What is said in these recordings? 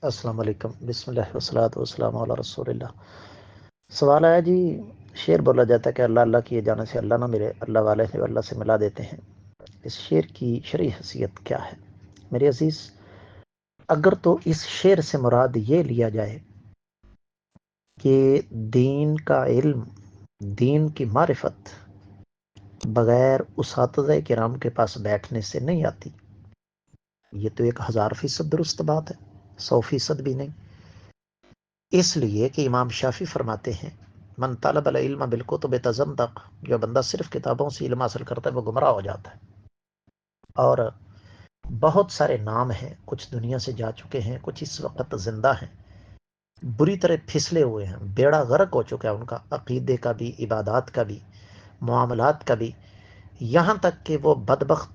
السلام علیکم، بسم اللہ والصلاۃ والسلام علی رسول اللہ۔ سوال آیا جی، شعر بولا جاتا ہے کہ اللہ اللہ کیے جانے سے اللہ نہ ملے، اللہ والے سے اللہ سے ملا دیتے ہیں، اس شعر کی شرعی حیثیت کیا ہے؟ میرے عزیز، اگر تو اس شعر سے مراد یہ لیا جائے کہ دین کا علم، دین کی معرفت بغیر اساتذہ کرام کے پاس بیٹھنے سے نہیں آتی، یہ تو 1000% درست بات ہے، 100% بھی نہیں۔ اس لیے کہ امام شافعی فرماتے ہیں من طلب العلم بالکتب تزندق، جو بندہ صرف کتابوں سے علم حاصل کرتا ہے وہ گمراہ ہو جاتا ہے۔ اور بہت سارے نام ہیں، کچھ دنیا سے جا چکے ہیں، کچھ اس وقت زندہ ہیں، بری طرح پھسلے ہوئے ہیں، بیڑا غرق ہو چکا ہے ان کا، عقیدے کا بھی، عبادات کا بھی، معاملات کا بھی، یہاں تک کہ وہ بدبخت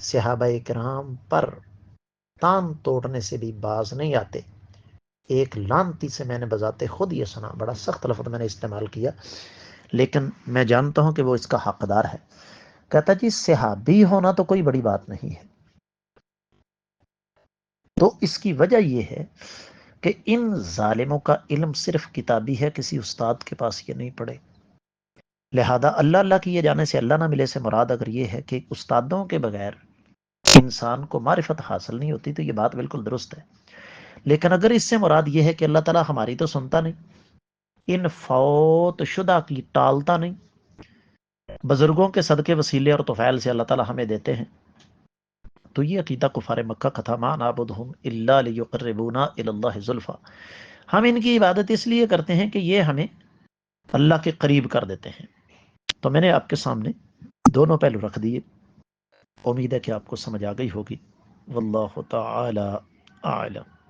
صحابہ کرام پر تان توڑنے سے بھی باز نہیں آتے۔ ایک لانتی سے میں نے بذات خود یہ سنا، بڑا سخت لفظ میں نے استعمال کیا لیکن میں جانتا ہوں کہ وہ اس کا حقدار ہے، کہتا جی صحابی ہونا تو کوئی بڑی بات نہیں ہے۔ تو اس کی وجہ یہ ہے کہ ان ظالموں کا علم صرف کتابی ہے، کسی استاد کے پاس یہ نہیں پڑھے، لہذا اللہ اللہ کیے جانے سے اللہ نہ ملے سے مراد اگر یہ ہے کہ استادوں کے بغیر انسان کو معرفت حاصل نہیں ہوتی تو یہ بات بالکل درست ہے۔ لیکن اگر اس سے مراد یہ ہے کہ اللہ تعالیٰ ہماری تو سنتا نہیں، ان فوت شدہ کی ٹالتا نہیں، بزرگوں کے صدقے وسیلے اور توفیل سے اللہ تعالیٰ ہمیں دیتے ہیں، تو یہ عقیدہ کفار مکہ کا تھا، ما نعبدہم الا لیقربونا الی اللہ زلفا، ہم ان کی عبادت اس لیے کرتے ہیں کہ یہ ہمیں اللہ کے قریب کر دیتے ہیں۔ تو میں نے آپ کے سامنے دونوں پہلو رکھ دیے، امید ہے کہ آپ کو سمجھ آ گئی ہوگی۔ واللہ تعالی اعلم۔